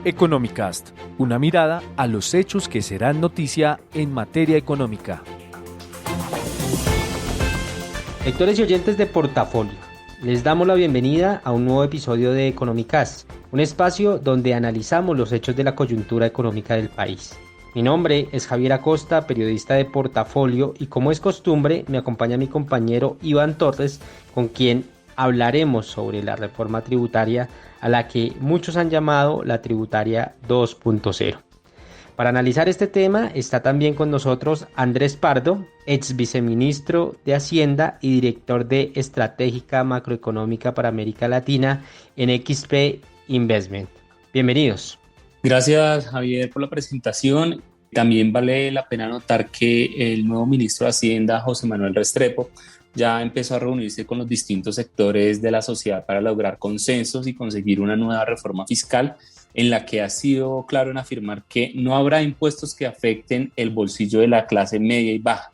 Economicast, una mirada a los hechos que serán noticia en materia económica. Lectores y oyentes de Portafolio, les damos la bienvenida a un nuevo episodio de Economicast, un espacio donde analizamos los hechos de la coyuntura económica del país. Mi nombre es Javier Acosta, periodista de Portafolio, y como es costumbre, me acompaña mi compañero Iván Torres, con quien hablaremos sobre la reforma tributaria a la que muchos han llamado la tributaria 2.0. Para analizar este tema está también con nosotros Andrés Pardo, ex viceministro de Hacienda y director de Estratégica Macroeconómica para América Latina en XP Investment. Bienvenidos. Gracias, Javier, por la presentación. También vale la pena notar que el nuevo ministro de Hacienda, José Manuel Restrepo, ya empezó a reunirse con los distintos sectores de la sociedad para lograr consensos y conseguir una nueva reforma fiscal en la que ha sido claro en afirmar que no habrá impuestos que afecten el bolsillo de la clase media y baja.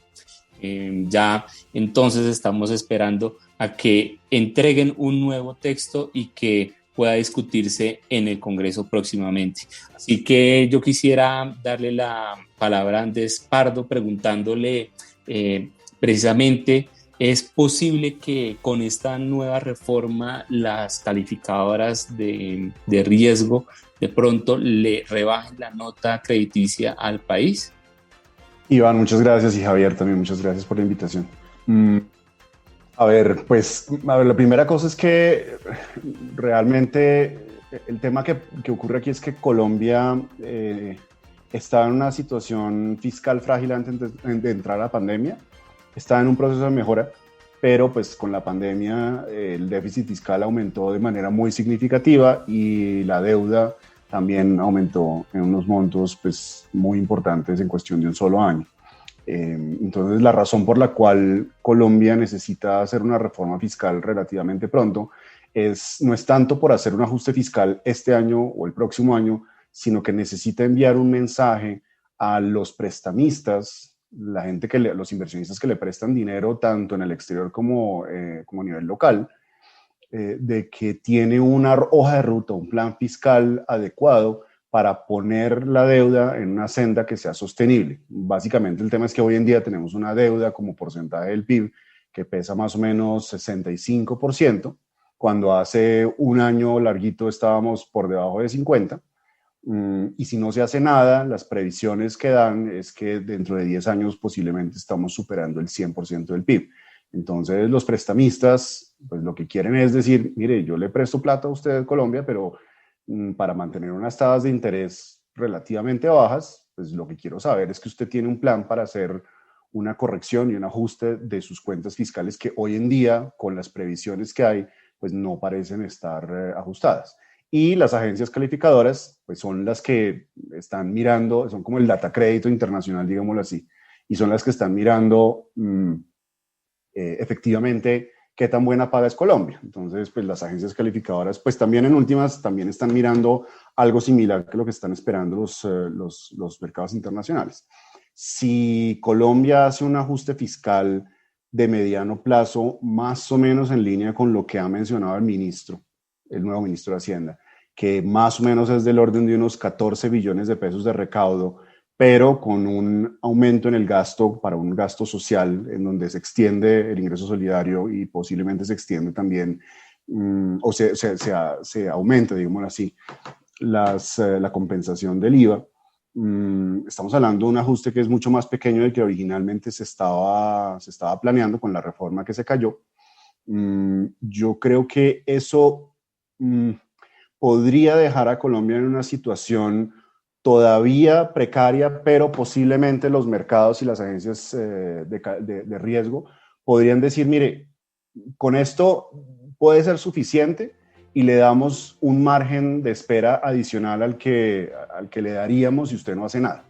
Ya entonces estamos esperando a que entreguen un nuevo texto y que pueda discutirse en el Congreso próximamente. Así que yo quisiera darle la palabra a Andrés Pardo preguntándole precisamente: ¿es posible que con esta nueva reforma las calificadoras de riesgo de pronto le rebajen la nota crediticia al país? Iván, muchas gracias, y Javier también, muchas gracias por la invitación. La primera cosa es que realmente el tema que ocurre aquí es que Colombia está en una situación fiscal frágil antes de entrar a la pandemia. Está en un proceso de mejora, pero pues con la pandemia el déficit fiscal aumentó de manera muy significativa y la deuda también aumentó en unos montos pues muy importantes en cuestión de un solo año. Entonces la razón por la cual Colombia necesita hacer una reforma fiscal relativamente pronto no es tanto por hacer un ajuste fiscal este año o el próximo año, sino que necesita enviar un mensaje a los prestamistas, la gente los inversionistas que le prestan dinero tanto en el exterior como a nivel local, de que tiene una hoja de ruta, un plan fiscal adecuado para poner la deuda en una senda que sea sostenible. Básicamente el tema es que hoy en día tenemos una deuda como porcentaje del PIB que pesa más o menos 65%, cuando hace un año larguito estábamos por debajo de 50%. Y si no se hace nada, las previsiones que dan es que dentro de 10 años posiblemente estamos superando el 100% del PIB. Entonces los prestamistas pues lo que quieren es decir, mire, yo le presto plata a usted, Colombia, pero para mantener unas tasas de interés relativamente bajas, pues lo que quiero saber es que usted tiene un plan para hacer una corrección y un ajuste de sus cuentas fiscales que hoy en día, con las previsiones que hay, pues no parecen estar ajustadas. Y las agencias calificadoras pues son las que están mirando, son como el data crédito internacional, digámoslo así, y son las que están mirando efectivamente qué tan buena paga es Colombia. Entonces, pues las agencias calificadoras, pues también en últimas, también están mirando algo similar que lo que están esperando los mercados internacionales. Si Colombia hace un ajuste fiscal de mediano plazo, más o menos en línea con lo que ha mencionado el nuevo ministro de Hacienda, que más o menos es del orden de unos 14 billones de pesos de recaudo, pero con un aumento en el gasto para un gasto social en donde se extiende el ingreso solidario y posiblemente se extiende también, se aumenta, digámoslo así, la compensación del IVA. Estamos hablando de un ajuste que es mucho más pequeño del que originalmente se estaba planeando con la reforma que se cayó. Yo creo que eso podría dejar a Colombia en una situación todavía precaria, pero posiblemente los mercados y las agencias de riesgo podrían decir, mire, con esto puede ser suficiente y le damos un margen de espera adicional al que le daríamos si usted no hace nada.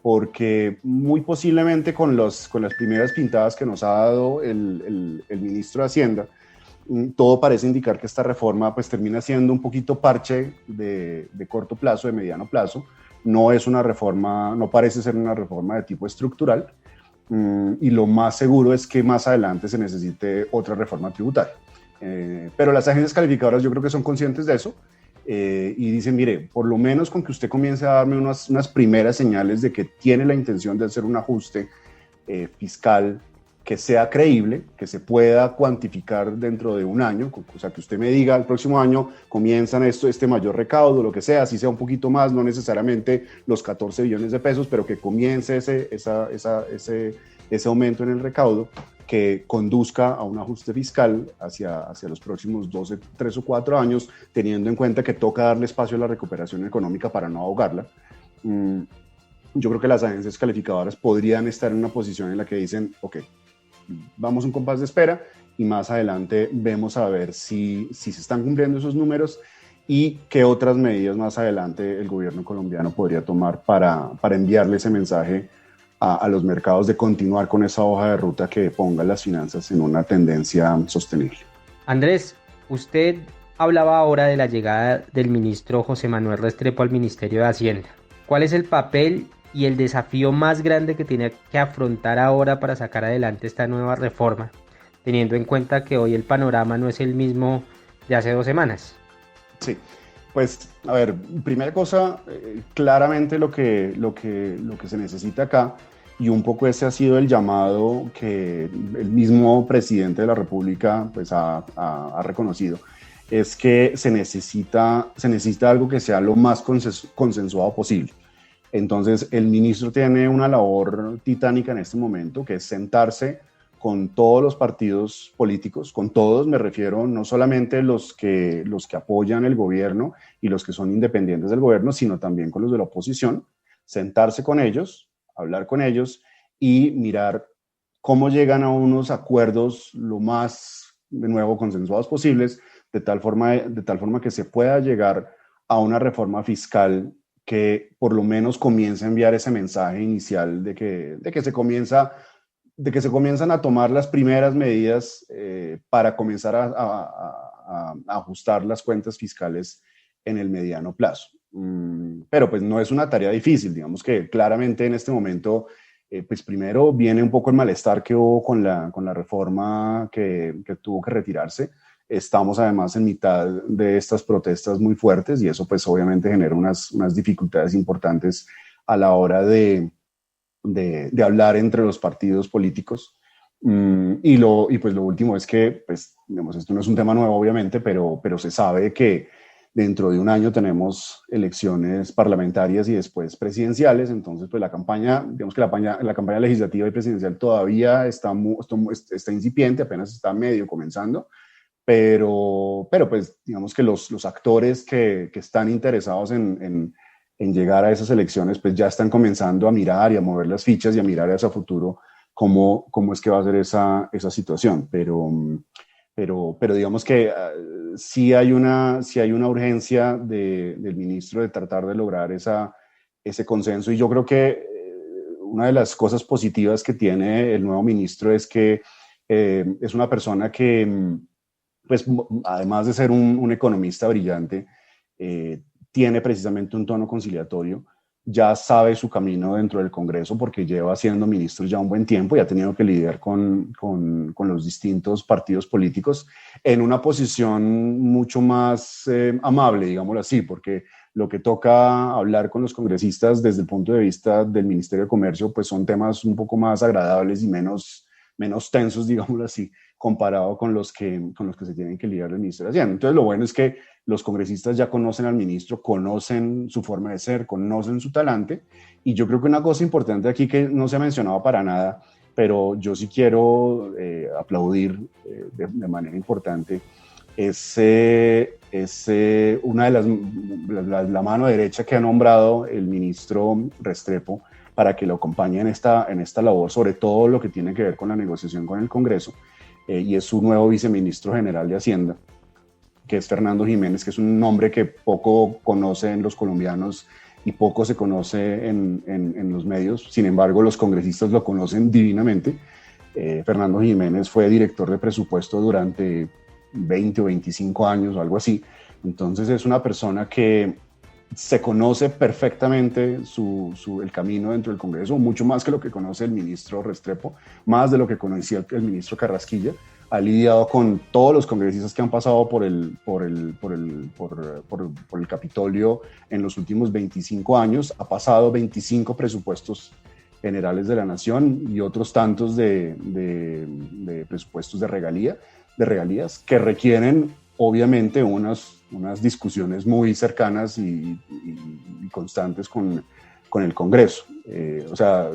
Porque muy posiblemente con las primeras pintadas que nos ha dado el ministro de Hacienda, todo parece indicar que esta reforma pues termina siendo un poquito parche de corto plazo, de mediano plazo. No es una reforma, no parece ser una reforma de tipo estructural, y lo más seguro es que más adelante se necesite otra reforma tributaria. Pero las agencias calificadoras yo creo que son conscientes de eso y dicen, mire, por lo menos con que usted comience a darme unas primeras señales de que tiene la intención de hacer un ajuste fiscal que sea creíble, que se pueda cuantificar dentro de un año, o sea, que usted me diga el próximo año comienzan este mayor recaudo, lo que sea, así sea un poquito más, no necesariamente los 14 billones de pesos, pero que comience ese aumento en el recaudo, que conduzca a un ajuste fiscal hacia los próximos 12, 3 o 4 años, teniendo en cuenta que toca darle espacio a la recuperación económica para no ahogarla. Yo creo que las agencias calificadoras podrían estar en una posición en la que dicen, ok, vamos un compás de espera y más adelante vemos a ver si se están cumpliendo esos números y qué otras medidas más adelante el gobierno colombiano podría tomar para enviarle ese mensaje a los mercados de continuar con esa hoja de ruta que ponga las finanzas en una tendencia sostenible. Andrés, usted hablaba ahora de la llegada del ministro José Manuel Restrepo al Ministerio de Hacienda. ¿Cuál es el papel y el desafío más grande que tiene que afrontar ahora para sacar adelante esta nueva reforma, teniendo en cuenta que hoy el panorama no es el mismo de hace 2 semanas? Sí, pues a ver, primera cosa, claramente lo que se necesita acá, y un poco ese ha sido el llamado que el mismo presidente de la República pues ha reconocido, es que se necesita algo que sea lo más consensuado posible. Entonces, el ministro tiene una labor titánica en este momento, que es sentarse con todos los partidos políticos, con todos me refiero, no solamente los que apoyan el gobierno y los que son independientes del gobierno, sino también con los de la oposición, sentarse con ellos, hablar con ellos y mirar cómo llegan a unos acuerdos lo más, de nuevo, consensuados posibles, de tal forma que se pueda llegar a una reforma fiscal que por lo menos comience a enviar ese mensaje inicial de que se comienzan a tomar las primeras medidas para comenzar a ajustar las cuentas fiscales en el mediano plazo. Pero pues no es una tarea difícil, digamos que claramente en este momento, pues primero viene un poco el malestar que hubo con la reforma que tuvo que retirarse. Estamos además en mitad de estas protestas muy fuertes y eso pues obviamente genera unas dificultades importantes a la hora de hablar entre los partidos políticos. Y pues lo último es que, pues, digamos, esto no es un tema nuevo obviamente, pero se sabe que dentro de un año tenemos elecciones parlamentarias y después presidenciales, entonces pues la campaña legislativa y presidencial todavía está incipiente, apenas está medio comenzando. Pero pues digamos que los actores que están interesados en llegar a esas elecciones pues ya están comenzando a mirar y a mover las fichas y a mirar hacia futuro cómo es que va a ser esa situación. Pero digamos que sí hay una urgencia del ministro de tratar de lograr ese consenso, y yo creo que una de las cosas positivas que tiene el nuevo ministro es que es una persona que pues además de ser un economista brillante, tiene precisamente un tono conciliatorio, ya sabe su camino dentro del Congreso porque lleva siendo ministro ya un buen tiempo y ha tenido que lidiar con los distintos partidos políticos en una posición mucho más amable, digámoslo así, porque lo que toca hablar con los congresistas desde el punto de vista del Ministerio de Comercio pues son temas un poco más agradables y menos tensos, digámoslo así, comparado con los que se tienen que lidiar el ministro de Hacienda. Entonces, lo bueno es que los congresistas ya conocen al ministro, conocen su forma de ser, conocen su talante, y yo creo que una cosa importante aquí que no se ha mencionado para nada, pero yo sí quiero aplaudir de manera importante, es una de la mano derecha que ha nombrado el ministro Restrepo para que lo acompañe en esta labor, sobre todo lo que tiene que ver con la negociación con el Congreso, y es su nuevo viceministro general de Hacienda, que es Fernando Jiménez, que es un nombre que poco conocen los colombianos y poco se conoce en los medios. Sin embargo, los congresistas lo conocen divinamente. Fernando Jiménez fue director de presupuesto durante 20 o 25 años o algo así. Entonces es una persona que se conoce perfectamente el camino dentro del Congreso, mucho más que lo que conoce el ministro Restrepo, más de lo que conocía el ministro Carrasquilla. ha lidiado con todos los congresistas que han pasado por el Capitolio en los últimos 25 años, ha pasado 25 presupuestos generales de la nación y otros tantos de presupuestos de regalías que requieren obviamente unas discusiones muy cercanas y constantes con el Congreso. O sea,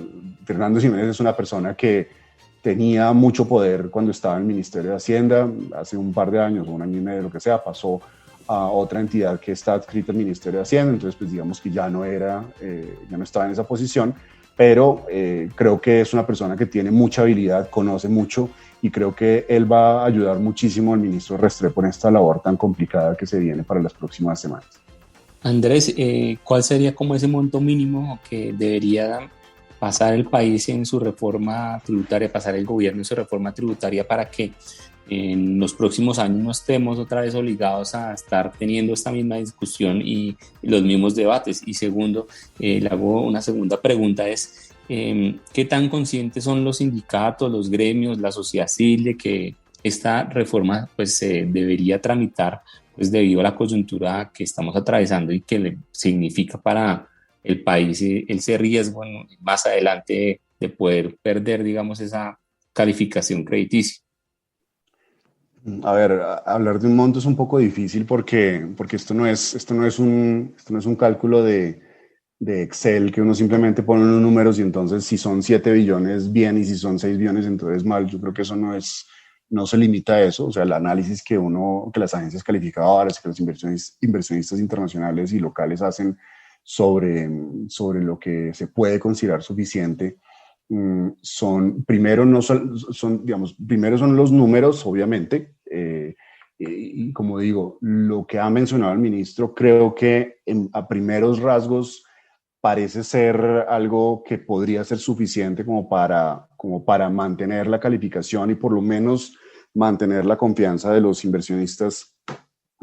Fernando Jiménez es una persona que tenía mucho poder cuando estaba en el Ministerio de Hacienda, hace un par de años, un año y medio, lo que sea, pasó a otra entidad que está adscrita al Ministerio de Hacienda, entonces pues digamos que ya no estaba en esa posición, pero creo que es una persona que tiene mucha habilidad, conoce mucho, y creo que él va a ayudar muchísimo al ministro Restrepo en esta labor tan complicada que se viene para las próximas semanas. Andrés, ¿cuál sería como ese monto mínimo que debería pasar el país en su reforma tributaria, pasar el gobierno en su reforma tributaria para que en los próximos años no estemos otra vez obligados a estar teniendo esta misma discusión y los mismos debates? Y segundo, le hago una segunda pregunta, es ¿qué tan conscientes son los sindicatos, los gremios, la sociedad civil de que esta reforma pues se debería tramitar pues debido a la coyuntura que estamos atravesando y que le significa para el país ese riesgo más adelante de poder perder, digamos, esa calificación crediticia? A ver, hablar de un monto es un poco difícil porque esto no es un cálculo de Excel que uno simplemente pone unos números y entonces si son 7 billones bien y si son 6 billones entonces mal. Yo creo que eso no se limita a eso. O sea, el análisis que las agencias calificadoras, que los inversionistas internacionales y locales hacen sobre lo que se puede considerar suficiente, primero son los números, obviamente, y como digo, lo que ha mencionado el ministro, creo que a primeros rasgos parece ser algo que podría ser suficiente como para mantener la calificación y por lo menos mantener la confianza de los inversionistas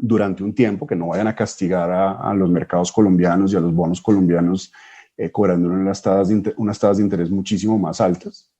durante un tiempo, que no vayan a castigar a los mercados colombianos y a los bonos colombianos cobrando unas tasas de interés muchísimo más altas.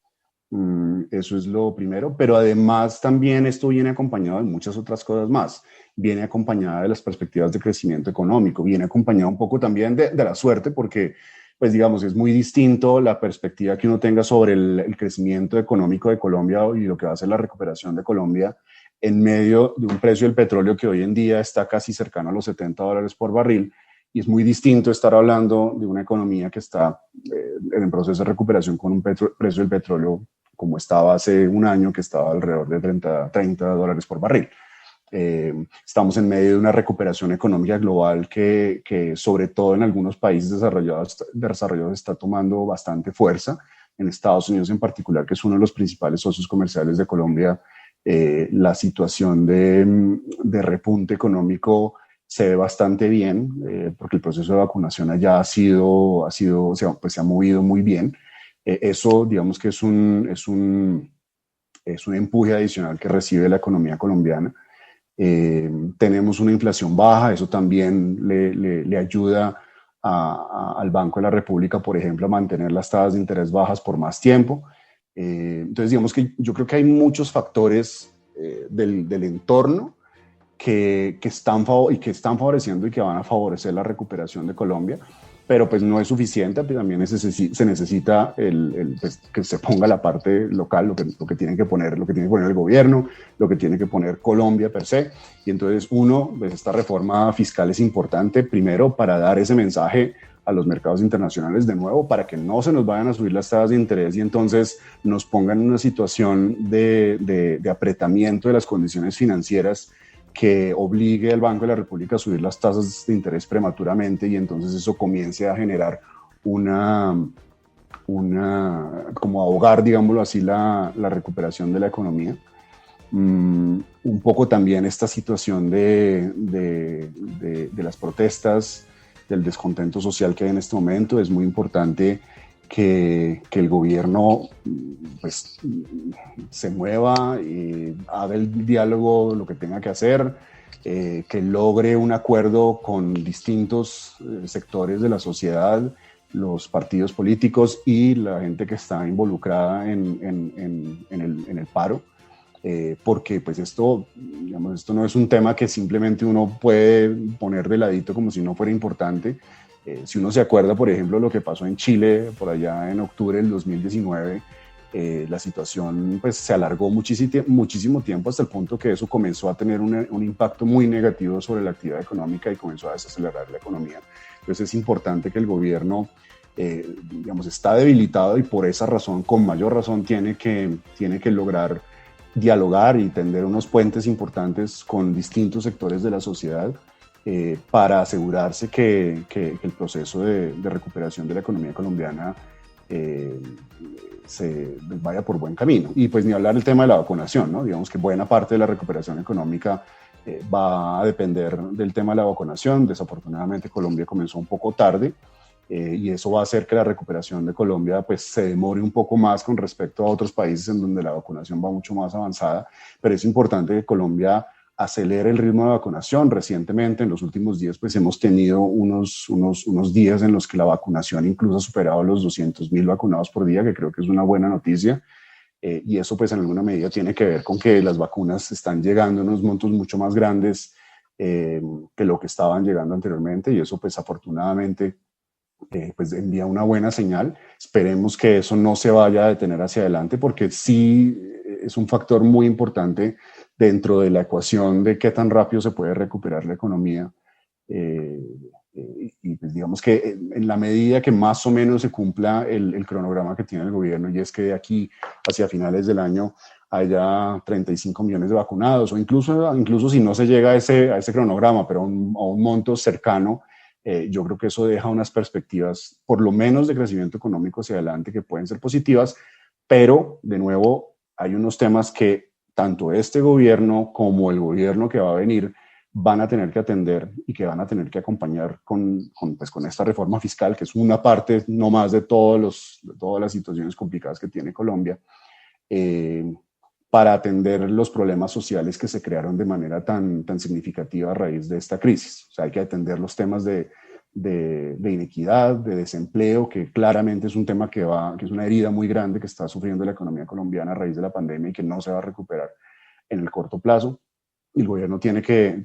Eso es lo primero, pero además también esto viene acompañado de muchas otras cosas más. Viene acompañada de las perspectivas de crecimiento económico, viene acompañado un poco también de la suerte, porque pues digamos, es muy distinto la perspectiva que uno tenga sobre el crecimiento económico de Colombia y lo que va a ser la recuperación de Colombia en medio de un precio del petróleo que hoy en día está casi cercano a los $70 por barril, y es muy distinto estar hablando de una economía que está en el proceso de recuperación con un precio del petróleo como estaba hace un año, que estaba alrededor de $30 por barril. Estamos en medio de una recuperación económica global que sobre todo en algunos países desarrollados está tomando bastante fuerza. En Estados Unidos en particular, que es uno de los principales socios comerciales de Colombia, la situación de repunte económico se ve bastante bien, porque el proceso de vacunación allá se ha movido muy bien. Eso, digamos que es un empuje adicional que recibe la economía colombiana. Tenemos una inflación baja, eso también le ayuda al Banco de la República, por ejemplo, a mantener las tasas de interés bajas por más tiempo. Entonces, digamos que yo creo que hay muchos factores del entorno que están favoreciendo y que van a favorecer la recuperación de Colombia, pero pues no es suficiente. También se necesita pues, que se ponga la parte local, lo que tiene que poner el gobierno, lo que tiene que poner Colombia per se. Y entonces pues esta reforma fiscal es importante, primero para dar ese mensaje a los mercados internacionales de nuevo, para que no se nos vayan a subir las tasas de interés y entonces nos pongan en una situación de apretamiento de las condiciones financieras que obligue al Banco de la República a subir las tasas de interés prematuramente, y entonces eso comience a generar como ahogar, digámoslo así, la recuperación de la economía. Un poco también esta situación de las protestas, del descontento social que hay en este momento. Es muy importante que el gobierno pues, se mueva y haga el diálogo, lo que tenga que hacer, que logre un acuerdo con distintos sectores de la sociedad, los partidos políticos y la gente que está involucrada en el paro, porque pues esto no es un tema que simplemente uno puede poner de ladito como si no fuera importante. Si uno se acuerda, por ejemplo, lo que pasó en Chile por allá en octubre del 2019, la situación pues, se alargó muchísimo tiempo hasta el punto que eso comenzó a tener un impacto muy negativo sobre la actividad económica y comenzó a desacelerar la economía. Entonces es importante que el gobierno está debilitado y por esa razón, con mayor razón, tiene que lograr dialogar y tender unos puentes importantes con distintos sectores de la sociedad para asegurarse que el proceso de recuperación de la economía colombiana se vaya por buen camino. Y pues ni hablar del tema de la vacunación, ¿no? Digamos que buena parte de la recuperación económica va a depender del tema de la vacunación. Desafortunadamente Colombia comenzó un poco tarde y eso va a hacer que la recuperación de Colombia pues, se demore un poco más con respecto a otros países en donde la vacunación va mucho más avanzada, pero es importante que Colombia acelere el ritmo de vacunación. Recientemente, en los últimos días, pues hemos tenido unos días en los que la vacunación incluso ha superado los 200.000 vacunados por día, que creo que es una buena noticia. Y eso, pues, en alguna medida tiene que ver con que las vacunas están llegando en unos montos mucho más grandes que lo que estaban llegando anteriormente. Y eso, pues, afortunadamente, pues envía una buena señal. Esperemos que eso no se vaya a detener hacia adelante, porque sí es un factor muy importante dentro de la ecuación de qué tan rápido se puede recuperar la economía. Y pues digamos que en la medida que más o menos se cumpla el cronograma que tiene el gobierno, y es que de aquí hacia finales del año haya 35 millones de vacunados, o incluso si no se llega a ese cronograma, pero a un monto cercano, yo creo que eso deja unas perspectivas, por lo menos de crecimiento económico hacia adelante, que pueden ser positivas, pero de nuevo hay unos temas que tanto este gobierno como el gobierno que va a venir van a tener que atender y que van a tener que acompañar con esta reforma fiscal, que es una parte no más de todas las situaciones complicadas que tiene Colombia, para atender los problemas sociales que se crearon de manera tan significativa a raíz de esta crisis. O sea, hay que atender los temas de inequidad, de desempleo, que claramente es un tema que es una herida muy grande que está sufriendo la economía colombiana a raíz de la pandemia y que no se va a recuperar en el corto plazo. Y el gobierno tiene que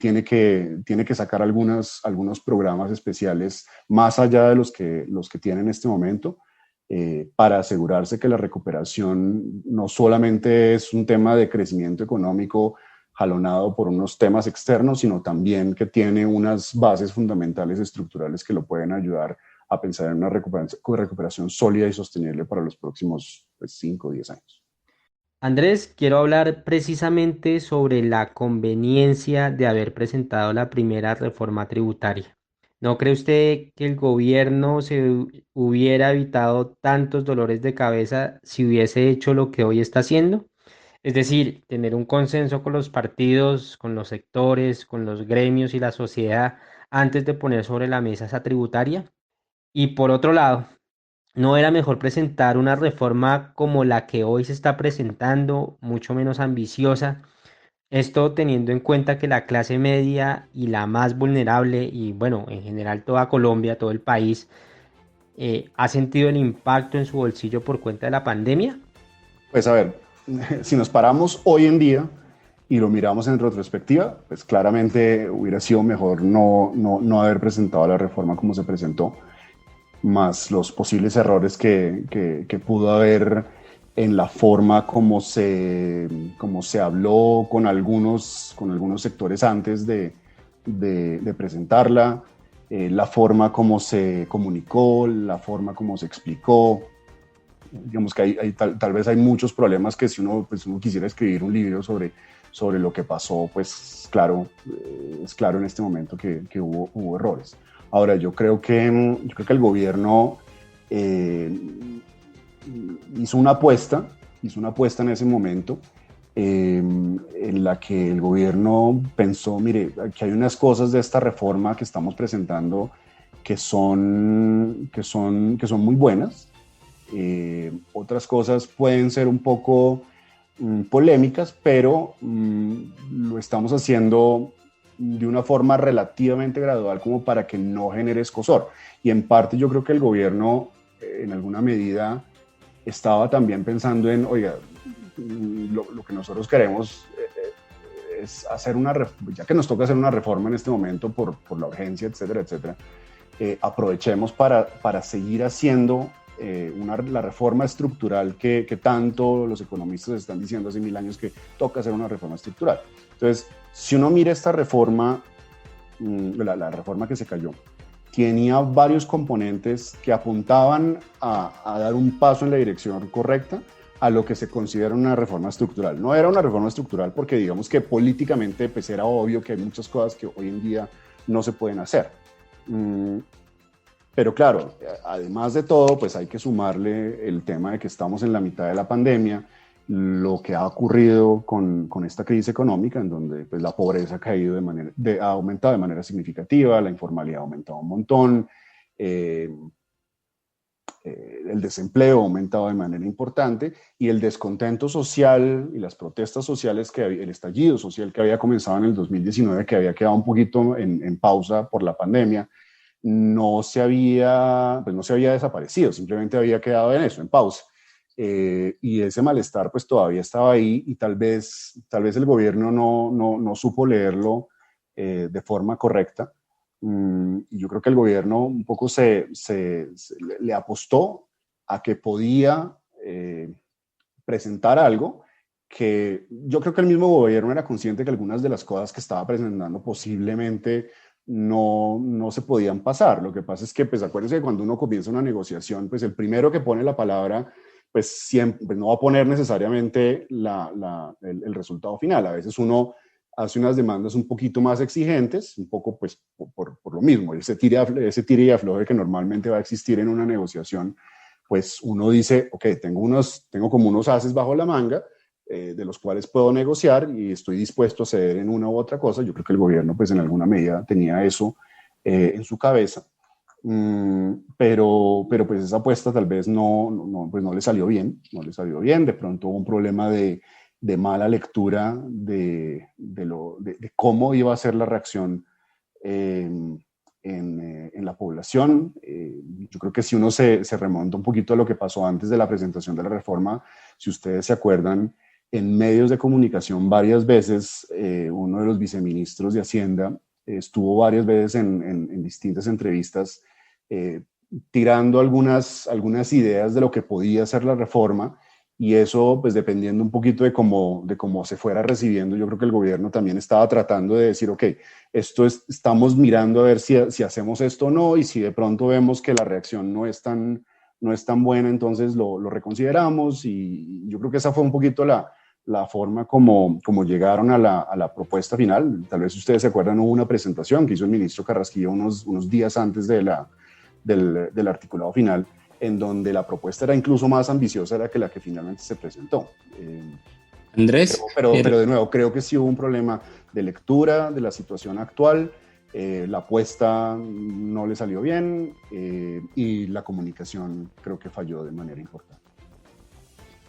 sacar algunos programas especiales más allá de los que tiene en este momento, para asegurarse que la recuperación no solamente es un tema de crecimiento económico jalonado por unos temas externos, sino también que tiene unas bases fundamentales estructurales que lo pueden ayudar a pensar en una recuperación sólida y sostenible para los próximos 5 o 10 años. Andrés, quiero hablar precisamente sobre la conveniencia de haber presentado la primera reforma tributaria. ¿No cree usted que el gobierno se hubiera evitado tantos dolores de cabeza si hubiese hecho lo que hoy está haciendo? Es decir, tener un consenso con los partidos, con los sectores, con los gremios y la sociedad antes de poner sobre la mesa esa tributaria. Y por otro lado, ¿no era mejor presentar una reforma como la que hoy se está presentando, mucho menos ambiciosa? Esto teniendo en cuenta que la clase media y la más vulnerable, y bueno, en general toda Colombia, todo el país, ha sentido el impacto en su bolsillo por cuenta de la pandemia. Pues a ver, si nos paramos hoy en día y lo miramos en retrospectiva, pues claramente hubiera sido mejor no haber presentado la reforma como se presentó, más los posibles errores que pudo haber en la forma como se habló con algunos sectores antes de presentarla, la forma como se comunicó, la forma como se explicó. Digamos que tal vez hay muchos problemas que si uno quisiera escribir un libro sobre lo que pasó, pues claro, es claro en este momento que hubo errores. Ahora, yo creo que el gobierno hizo una apuesta en ese momento en la que el gobierno pensó, mire, aquí hay unas cosas de esta reforma que estamos presentando que son muy buenas. Otras cosas pueden ser un poco polémicas, pero lo estamos haciendo de una forma relativamente gradual como para que no genere escozor. Y en parte yo creo que el gobierno en alguna medida estaba también pensando en, oiga, lo que nosotros queremos es hacer ya que nos toca hacer una reforma en este momento por la urgencia, etcétera, etcétera, aprovechemos para seguir haciendo la reforma estructural que tanto los economistas están diciendo hace 1000 años que toca hacer una reforma estructural. Entonces, si uno mira esta reforma, la reforma que se cayó, tenía varios componentes que apuntaban a dar un paso en la dirección correcta a lo que se considera una reforma estructural. No era una reforma estructural porque digamos que políticamente pues era obvio que hay muchas cosas que hoy en día no se pueden hacer. Pero claro, además de todo, pues hay que sumarle el tema de que estamos en la mitad de la pandemia, lo que ha ocurrido con esta crisis económica, en donde pues, la pobreza ha caído ha aumentado de manera significativa, la informalidad ha aumentado un montón, el desempleo ha aumentado de manera importante y el descontento social y las protestas sociales, el estallido social que había comenzado en el 2019, que había quedado un poquito en pausa por la pandemia, no se había desaparecido, simplemente había quedado en eso, en pausa. Y ese malestar pues todavía estaba ahí y tal vez el gobierno no supo leerlo de forma correcta. Y yo creo que el gobierno un poco le apostó a que podía presentar algo que yo creo que el mismo gobierno era consciente que algunas de las cosas que estaba presentando posiblemente no se podían pasar. Lo que pasa es que, pues acuérdense que cuando uno comienza una negociación, pues el primero que pone la palabra, pues siempre pues no va a poner necesariamente el resultado final. A veces uno hace unas demandas un poquito más exigentes, un poco pues por lo mismo, ese tire y afloje que normalmente va a existir en una negociación, pues uno dice, ok, tengo como unos ases bajo la manga, de los cuales puedo negociar y estoy dispuesto a ceder en una u otra cosa. Yo creo que el gobierno pues en alguna medida tenía eso en su cabeza, pero pues esa apuesta tal vez pues no le salió bien, de pronto hubo un problema de mala lectura de cómo iba a ser la reacción en la población. Yo creo que si uno se remonta un poquito a lo que pasó antes de la presentación de la reforma, si ustedes se acuerdan, en medios de comunicación varias veces uno de los viceministros de Hacienda estuvo varias veces en distintas entrevistas tirando algunas ideas de lo que podía ser la reforma, y eso pues dependiendo un poquito de cómo se fuera recibiendo, yo creo que el gobierno también estaba tratando de decir, ok, estamos mirando a ver si hacemos esto o no, y si de pronto vemos que la reacción no es tan buena, entonces lo reconsideramos. Y yo creo que esa fue un poquito la forma como llegaron a la propuesta final. Tal vez ustedes se acuerdan, hubo una presentación que hizo el ministro Carrasquilla unos días antes del articulado final, en donde la propuesta era incluso más ambiciosa que la que finalmente se presentó. Andrés. Pero de nuevo, creo que sí hubo un problema de lectura de la situación actual. La apuesta no le salió bien y la comunicación creo que falló de manera importante.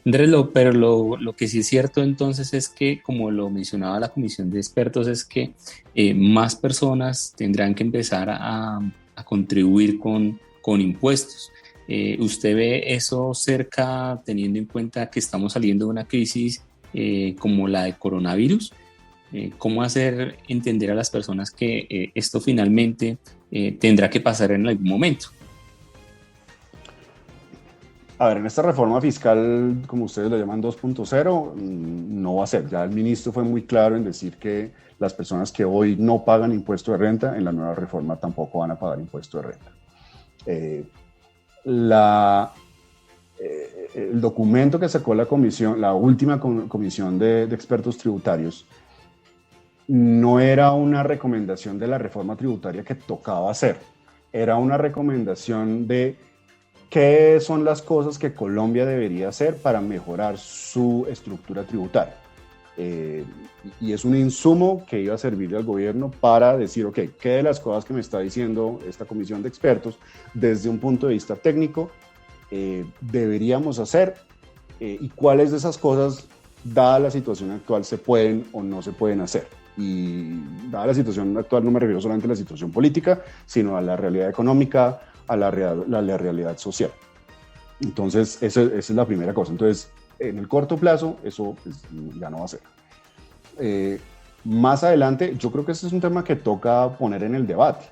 Andrés, pero lo que sí es cierto entonces es que, como lo mencionaba la comisión de expertos, es que más personas tendrán que empezar a contribuir con impuestos. ¿Usted ve eso cerca, teniendo en cuenta que estamos saliendo de una crisis como la de coronavirus? ¿Cómo hacer entender a las personas que esto finalmente tendrá que pasar en algún momento? A ver, en esta reforma fiscal, como ustedes lo llaman 2.0, no va a ser. Ya el ministro fue muy claro en decir que las personas que hoy no pagan impuesto de renta, en la nueva reforma tampoco van a pagar impuesto de renta. El documento que sacó la última comisión de expertos tributarios, no era una recomendación de la reforma tributaria que tocaba hacer, era una recomendación de qué son las cosas que Colombia debería hacer para mejorar su estructura tributaria. Y es un insumo que iba a servirle al gobierno para decir, ok, ¿qué de las cosas que me está diciendo esta comisión de expertos desde un punto de vista técnico deberíamos hacer y cuáles de esas cosas, dada la situación actual, se pueden o no se pueden hacer? Y dada la situación actual no me refiero solamente a la situación política, sino a la realidad económica, a la realidad social. Entonces, esa es la primera cosa. Entonces, en el corto plazo eso pues, ya no va a ser. Más adelante, yo creo que ese es un tema que toca poner en el debate.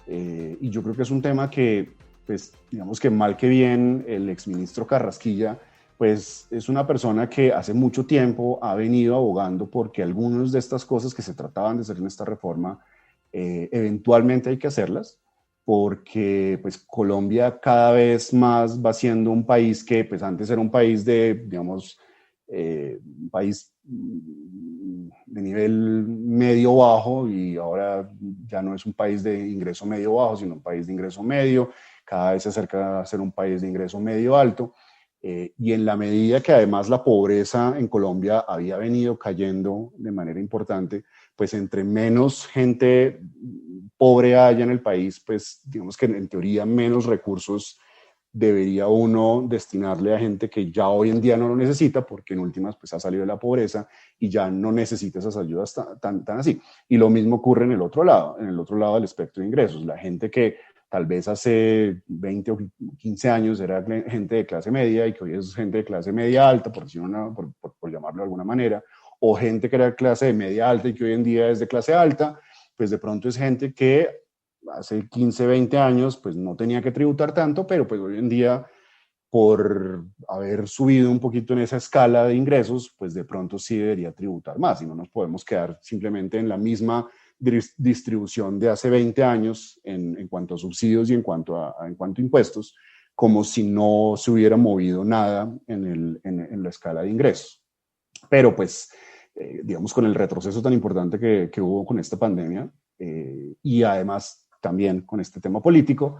Y yo creo que es un tema que, pues, digamos que mal que bien, el exministro Carrasquilla, pues es una persona que hace mucho tiempo ha venido abogando porque algunas de estas cosas que se trataban de hacer en esta reforma, eventualmente hay que hacerlas, porque pues Colombia cada vez más va siendo un país que pues antes era un país de, digamos, un país de nivel medio-bajo y ahora ya no es un país de ingreso medio-bajo, sino un país de ingreso medio, cada vez se acerca a ser un país de ingreso medio-alto. Y en la medida que además la pobreza en Colombia había venido cayendo de manera importante, pues entre menos gente pobre haya en el país, pues digamos que en teoría menos recursos debería uno destinarle a gente que ya hoy en día no lo necesita, porque en últimas pues ha salido de la pobreza y ya no necesita esas ayudas tan así. Y lo mismo ocurre en el otro lado del espectro de ingresos. La gente que tal vez hace 20 o 15 años era gente de clase media y que hoy es gente de clase media alta, por llamarlo de alguna manera, o gente que era de clase de media alta y que hoy en día es de clase alta, pues de pronto es gente que hace 15, 20 años pues no tenía que tributar tanto, pero pues hoy en día por haber subido un poquito en esa escala de ingresos, pues de pronto sí debería tributar más y no nos podemos quedar simplemente en la misma distribución de hace 20 años en cuanto a subsidios y en cuanto a impuestos, como si no se hubiera movido nada en la escala de ingresos. Pero pues, digamos, con el retroceso tan importante que hubo con esta pandemia y además también con este tema político,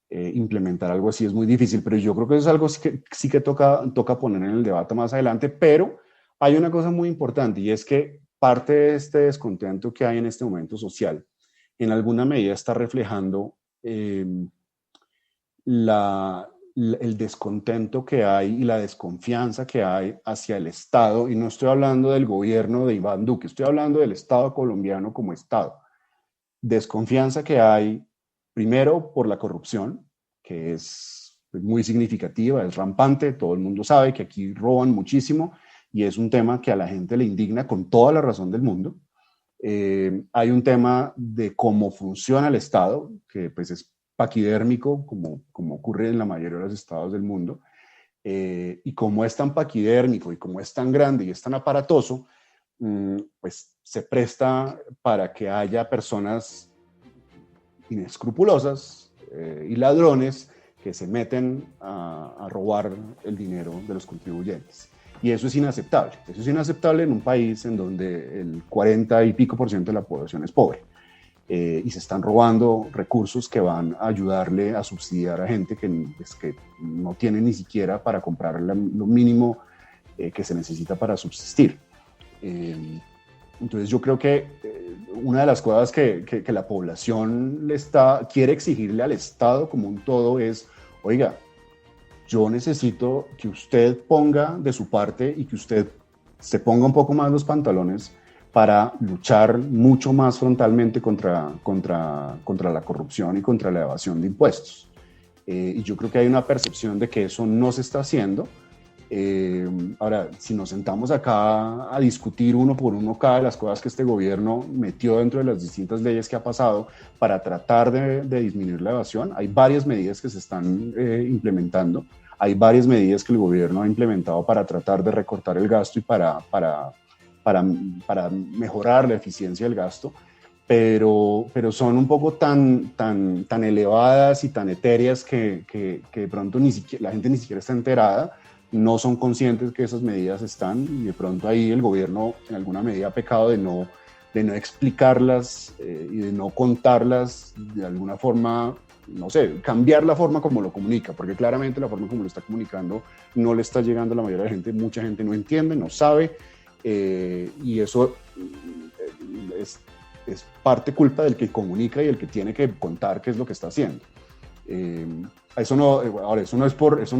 implementar algo así es muy difícil, pero yo creo que es algo sí que toca poner en el debate más adelante, pero hay una cosa muy importante y es que parte de este descontento que hay en este momento social, en alguna medida está reflejando el descontento que hay y la desconfianza que hay hacia el Estado, y no estoy hablando del gobierno de Iván Duque, estoy hablando del Estado colombiano como Estado. Desconfianza que hay, primero, por la corrupción, que es muy significativa, es rampante, todo el mundo sabe que aquí roban muchísimo, y es un tema que a la gente le indigna con toda la razón del mundo. Hay un tema de cómo funciona el Estado, que pues es paquidérmico, como ocurre en la mayoría de los estados del mundo, y como es tan paquidérmico y como es tan grande y es tan aparatoso, pues se presta para que haya personas inescrupulosas y ladrones que se meten a robar el dinero de los contribuyentes. Y eso es inaceptable. Eso es inaceptable en un país en donde el 40 y pico % de la población es pobre. Y se están robando recursos que van a ayudarle a subsidiar a gente que no tiene ni siquiera para comprar lo mínimo que se necesita para subsistir. Entonces yo creo que una de las cosas que la población quiere exigirle al Estado como un todo es, oiga, yo necesito que usted ponga de su parte y que usted se ponga un poco más los pantalones para luchar mucho más frontalmente contra la corrupción y contra la evasión de impuestos. Y yo creo que hay una percepción de que eso no se está haciendo. Ahora, si nos sentamos acá a discutir uno por uno cada de las cosas que este gobierno metió dentro de las distintas leyes que ha pasado para tratar de disminuir la evasión, hay varias medidas que se están implementando, hay varias medidas que el gobierno ha implementado para tratar de recortar el gasto y para mejorar la eficiencia del gasto, pero son un poco tan elevadas y tan etéreas que de pronto la gente ni siquiera está enterada, no son conscientes que esas medidas están, y de pronto ahí el gobierno en alguna medida ha pecado de no explicarlas y de no contarlas de alguna forma, no sé, cambiar la forma como lo comunica, porque claramente la forma como lo está comunicando no le está llegando a la mayoría de la gente, mucha gente no entiende, no sabe, y eso es parte culpa del que comunica y el que tiene que contar qué es lo que está haciendo. Eso no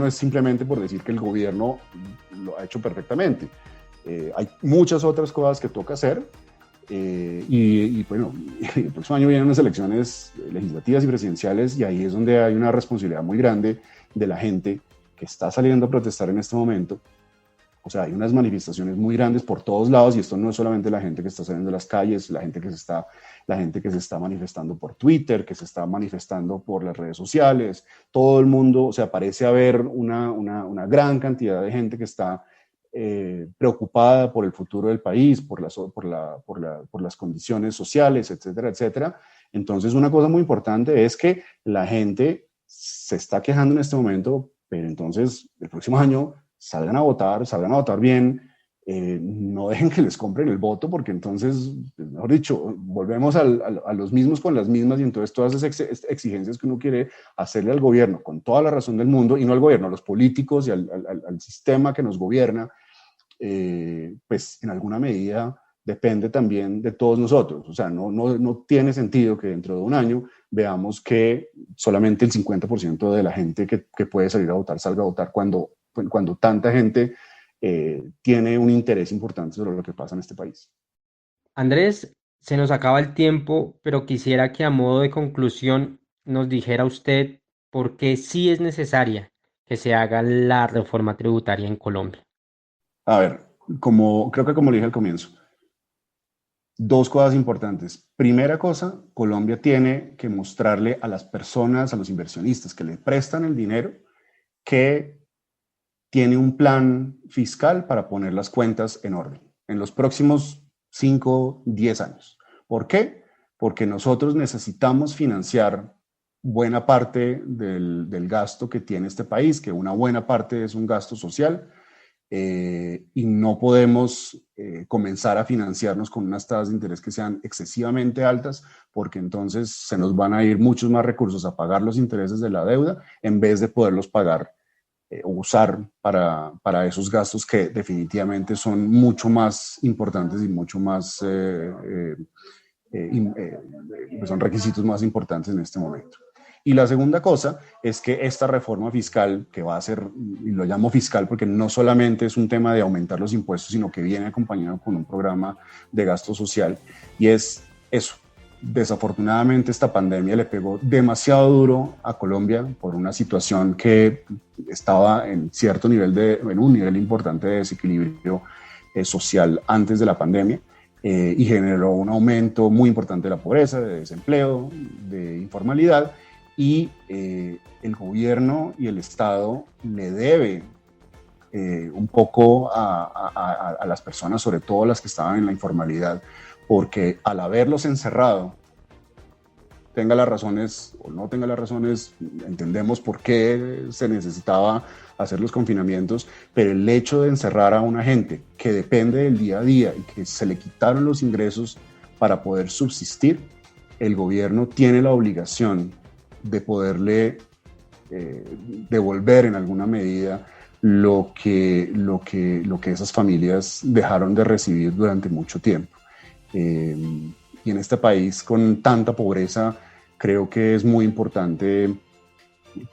es simplemente por decir que el gobierno lo ha hecho perfectamente. Hay muchas otras cosas que toca hacer, y bueno, el próximo año vienen unas elecciones legislativas y presidenciales, y ahí es donde hay una responsabilidad muy grande de la gente que está saliendo a protestar en este momento, O sea, hay unas manifestaciones muy grandes por todos lados y esto no es solamente la gente que está saliendo de las calles, la gente que se está manifestando por Twitter, que se está manifestando por las redes sociales, todo el mundo, o sea, parece haber una gran cantidad de gente que está preocupada por el futuro del país, por las condiciones sociales, etcétera, etcétera. Entonces, una cosa muy importante es que la gente se está quejando en este momento, pero entonces el próximo año salgan a votar bien, no dejen que les compren el voto, porque entonces, mejor dicho, volvemos a los mismos con las mismas, y entonces todas esas exigencias que uno quiere hacerle al gobierno, con toda la razón del mundo, y no al gobierno, a los políticos y al sistema que nos gobierna, pues en alguna medida depende también de todos nosotros. O sea, no tiene sentido que dentro de un año veamos que solamente el 50% de la gente que puede salir a votar salga a votar cuando tanta gente tiene un interés importante sobre lo que pasa en este país. Andrés, se nos acaba el tiempo, pero quisiera que a modo de conclusión nos dijera usted por qué sí es necesaria que se haga la reforma tributaria en Colombia. A ver, creo que como le dije al comienzo, dos cosas importantes. Primera cosa, Colombia tiene que mostrarle a las personas, a los inversionistas que le prestan el dinero, que tiene un plan fiscal para poner las cuentas en orden en los próximos 5, 10 años. ¿Por qué? Porque nosotros necesitamos financiar buena parte del gasto que tiene este país, que una buena parte es un gasto social, y no podemos comenzar a financiarnos con unas tasas de interés que sean excesivamente altas, porque entonces se nos van a ir muchos más recursos a pagar los intereses de la deuda en vez de poderlos pagar o usar para esos gastos que definitivamente son mucho más importantes y mucho más, son requisitos más importantes en este momento. Y la segunda cosa es que esta reforma fiscal, que va a ser, y lo llamo fiscal porque no solamente es un tema de aumentar los impuestos, sino que viene acompañado con un programa de gasto social, y es eso. Desafortunadamente esta pandemia le pegó demasiado duro a Colombia por una situación que estaba en un nivel importante de desequilibrio social antes de la pandemia, y generó un aumento muy importante de la pobreza, de desempleo, de informalidad, y el gobierno y el Estado le debe un poco a las personas, sobre todo las que estaban en la informalidad, porque al haberlos encerrado, tenga las razones o no tenga las razones, entendemos por qué se necesitaba hacer los confinamientos, pero el hecho de encerrar a una gente que depende del día a día y que se le quitaron los ingresos para poder subsistir, el gobierno tiene la obligación de poderle devolver en alguna medida lo que esas familias dejaron de recibir durante mucho tiempo. Y en este país con tanta pobreza, creo que es muy importante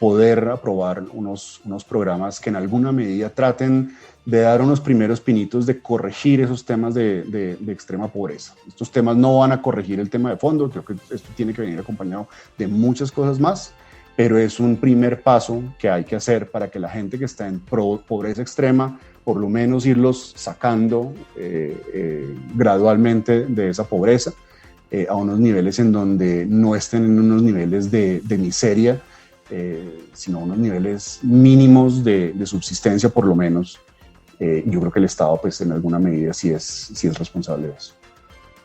poder aprobar unos programas que en alguna medida traten de dar unos primeros pinitos de corregir esos temas de extrema pobreza. Estos temas no van a corregir el tema de fondo, creo que esto tiene que venir acompañado de muchas cosas más, pero es un primer paso que hay que hacer para que la gente que está en pobreza extrema, por lo menos irlos sacando gradualmente de esa pobreza a unos niveles en donde no estén en unos niveles de miseria, sino unos niveles mínimos de subsistencia por lo menos. Yo creo que el Estado pues en alguna medida sí es responsable de eso.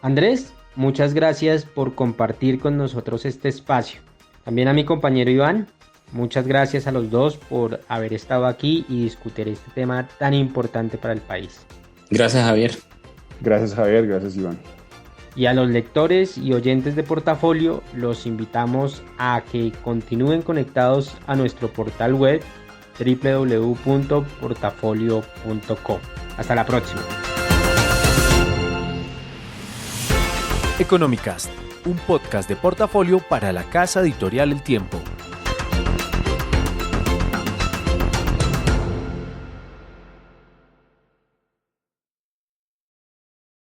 Andrés, muchas gracias por compartir con nosotros este espacio. También a mi compañero Iván, muchas gracias a los dos por haber estado aquí y discutir este tema tan importante para el país. Gracias, Javier. Gracias, Javier. Gracias, Iván. Y a los lectores y oyentes de Portafolio, los invitamos a que continúen conectados a nuestro portal web www.portafolio.com. Hasta la próxima. Economicast, un podcast de Portafolio para la casa editorial El Tiempo.